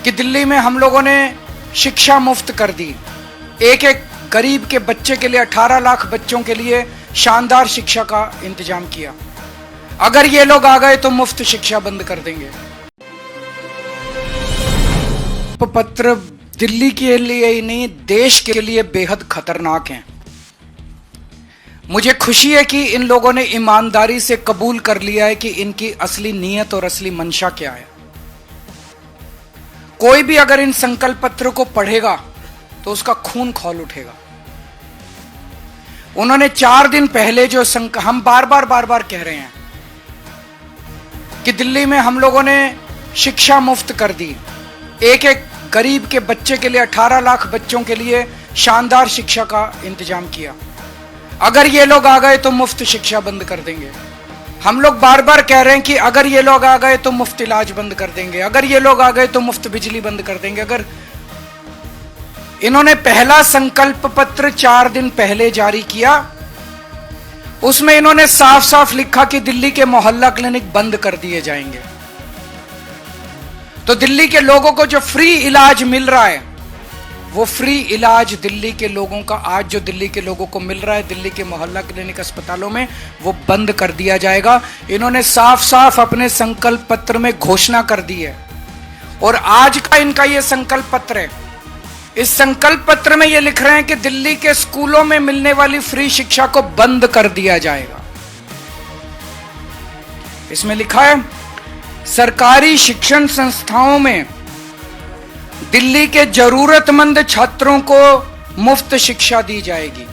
कि दिल्ली में हम लोगों ने शिक्षा मुफ्त कर दी। एक एक गरीब के बच्चे के लिए 18 लाख बच्चों के लिए शानदार शिक्षा का इंतजाम किया। अगर ये लोग आ गए तो मुफ्त शिक्षा बंद कर देंगे। पत्र दिल्ली के लिए ही नहीं, देश के लिए बेहद खतरनाक हैं। मुझे खुशी है कि इन लोगों ने ईमानदारी से कबूल कर लिया है कि इनकी असली नीयत और असली मंशा क्या है। कोई भी अगर इन संकल्प पत्र को पढ़ेगा तो उसका खून खौल उठेगा। उन्होंने 4 दिन पहले जो हम बार बार कह रहे हैं कि दिल्ली में हम लोगों ने शिक्षा मुफ्त कर दी। एक एक गरीब के बच्चे के लिए 18 लाख बच्चों के लिए शानदार शिक्षा का इंतजाम किया। अगर ये लोग आ गए तो मुफ्त शिक्षा बंद कर देंगे। हम लोग बार बार कह रहे हैं कि अगर ये लोग आ गए तो मुफ्त इलाज बंद कर देंगे, अगर ये लोग आ गए तो मुफ्त बिजली बंद कर देंगे। अगर इन्होंने पहला संकल्प पत्र 4 दिन पहले जारी किया, उसमें इन्होंने साफ साफ लिखा कि दिल्ली के मोहल्ला क्लिनिक बंद कर दिए जाएंगे। तो दिल्ली के लोगों को जो फ्री इलाज मिल रहा है, वो फ्री इलाज दिल्ली के लोगों का आज जो दिल्ली के लोगों को मिल रहा है दिल्ली के मोहल्ला क्लिनिक अस्पतालों में, वो बंद कर दिया जाएगा। इन्होंने साफ साफ अपने संकल्प पत्र में घोषणा कर दी है। और आज का इनका ये संकल्प पत्र है। इस संकल्प पत्र में ये लिख रहे हैं कि दिल्ली के स्कूलों में मिलने वाली फ्री शिक्षा को बंद कर दिया जाएगा। इसमें लिखा है, सरकारी शिक्षण संस्थाओं में दिल्ली के जरूरतमंद छात्रों को मुफ्त शिक्षा दी जाएगी।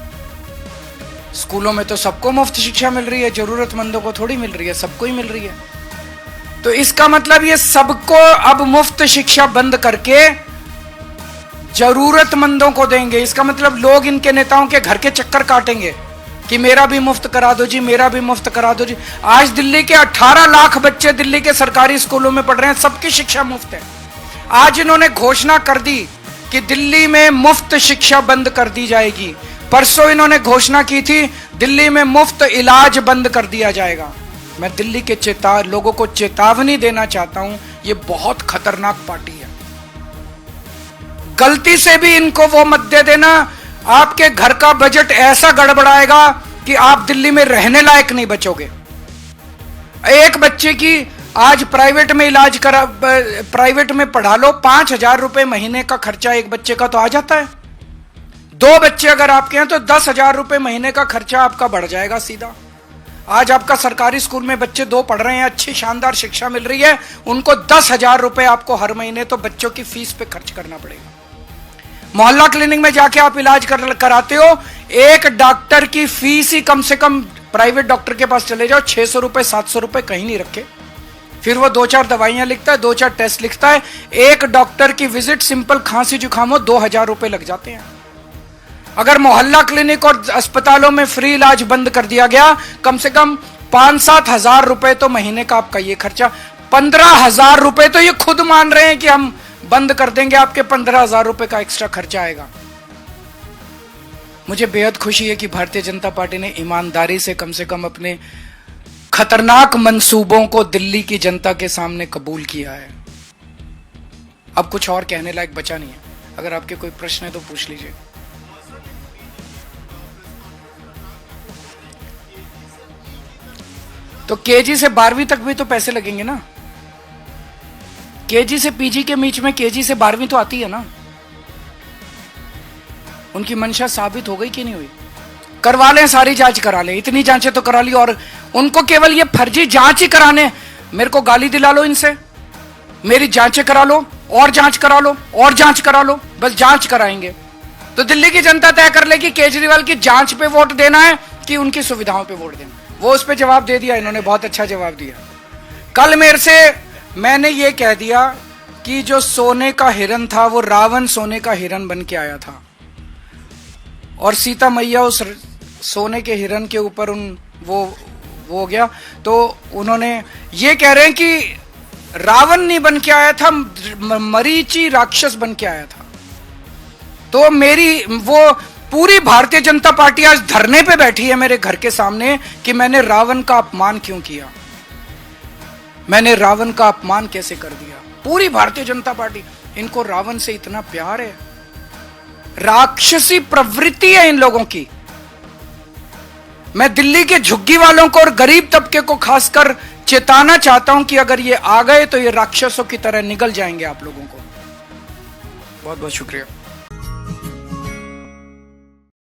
स्कूलों में तो सबको मुफ्त शिक्षा मिल रही है, जरूरतमंदों को थोड़ी मिल रही है, सबको ही मिल रही है। तो इसका मतलब ये सबको अब मुफ्त शिक्षा बंद करके जरूरतमंदों को देंगे। इसका मतलब लोग इनके नेताओं के घर के चक्कर काटेंगे कि मेरा भी मुफ्त करा दो जी, मेरा भी मुफ्त करा दो जी। आज दिल्ली के 18 लाख बच्चे दिल्ली के सरकारी स्कूलों में पढ़ रहे हैं, सबकी शिक्षा मुफ्त है। आज इन्होंने घोषणा कर दी कि दिल्ली में मुफ्त शिक्षा बंद कर दी जाएगी। परसों इन्होंने घोषणा की थी दिल्ली में मुफ्त इलाज बंद कर दिया जाएगा। मैं दिल्ली के लोगों को चेतावनी देना चाहता हूं, ये बहुत खतरनाक पार्टी है। गलती से भी इनको वो मत दे देना, आपके घर का बजट ऐसा गड़बड़ाएगा कि आप दिल्ली में रहने लायक नहीं बचोगे। एक बच्चे की आज प्राइवेट में इलाज करा, प्राइवेट में पढ़ा लो, 5,000 रुपए महीने का खर्चा एक बच्चे का तो आ जाता है। 2 बच्चे अगर आपके हैं तो 10,000 रुपए महीने का खर्चा आपका बढ़ जाएगा सीधा। आज आपका सरकारी स्कूल में बच्चे 2 पढ़ रहे हैं, अच्छी शानदार शिक्षा मिल रही है, उनको 10,000 रुपए आपको हर महीने तो बच्चों की फीस पे खर्च करना पड़ेगा। मोहल्ला क्लिनिक में जाके आप इलाज कराते हो, एक डॉक्टर की फीस ही कम से कम, प्राइवेट डॉक्टर के पास चले जाओ, 600 रुपए 700 रुपए कहीं नहीं रखे। फिर वो 2-4 दवाइयां लिखता है, 2-4 टेस्ट लिखता है। एक डॉक्टर की विजिट सिंपल खांसी जुकाम हो 2,000 रुपए लग जाते हैं। अगर मोहल्ला क्लिनिक और अस्पतालों में फ्री इलाज बंद कर दिया गया, कम से कम 5-7 हजार रुपए तो महीने का आपका ये खर्चा, 15,000 रुपए तो ये खुद मान रहे हैं कि हम बंद कर देंगे, आपके 15,000 रुपए का एक्स्ट्रा खर्चा आएगा। मुझे बेहद खुशी है कि भारतीय जनता पार्टी ने ईमानदारी से कम अपने खतरनाक मंसूबों को दिल्ली की जनता के सामने कबूल किया है। अब कुछ और कहने लायक बचा नहीं है। अगर आपके कोई प्रश्न है तो पूछ लीजिए। तो केजी से 12वीं तक भी तो पैसे लगेंगे ना। केजी से पीजी के बीच में केजी से 12वीं तो आती है ना। उनकी मंशा साबित हो गई कि नहीं हुई? करवा लें, सारी जांच करा लें, इतनी जांचें तो करा ली। और उनको केवल ये फर्जी जांच ही कराने, मेरे को गाली दिला लो इनसे, मेरी जांचें करा लो और जांच करा लो और जांच करा लो, बस जांच कराएंगे। तो दिल्ली की जनता तय कर ले कि केजरीवाल की जांच पे वोट देना है कि उनकी सुविधाओं पे वोट देना। वो उस पर जवाब दे दिया इन्होंने, बहुत अच्छा जवाब दिया। कल मेरे से मैंने ये कह दिया कि जो सोने का हिरन था वो रावण सोने का हिरन बन के आया था, और सीता मैया उस सोने के हिरन के ऊपर वो हो गया। तो उन्होंने ये कह रहे हैं कि रावण नहीं बन के आया था, मरीची राक्षस बन के आया था। तो मेरी वो पूरी भारतीय जनता पार्टी आज धरने पे बैठी है मेरे घर के सामने कि मैंने रावण का अपमान क्यों किया, मैंने रावण का अपमान कैसे कर दिया। पूरी भारतीय जनता पार्टी इनको रावण से इतना प्यार है, राक्षसी प्रवृत्ति है इन लोगों की। मैं दिल्ली के झुग्गी वालों को और गरीब तबके को खासकर चेताना चाहता हूं कि अगर ये आ गए तो ये राक्षसों की तरह निगल जाएंगे आप लोगों को। बहुत बहुत शुक्रिया।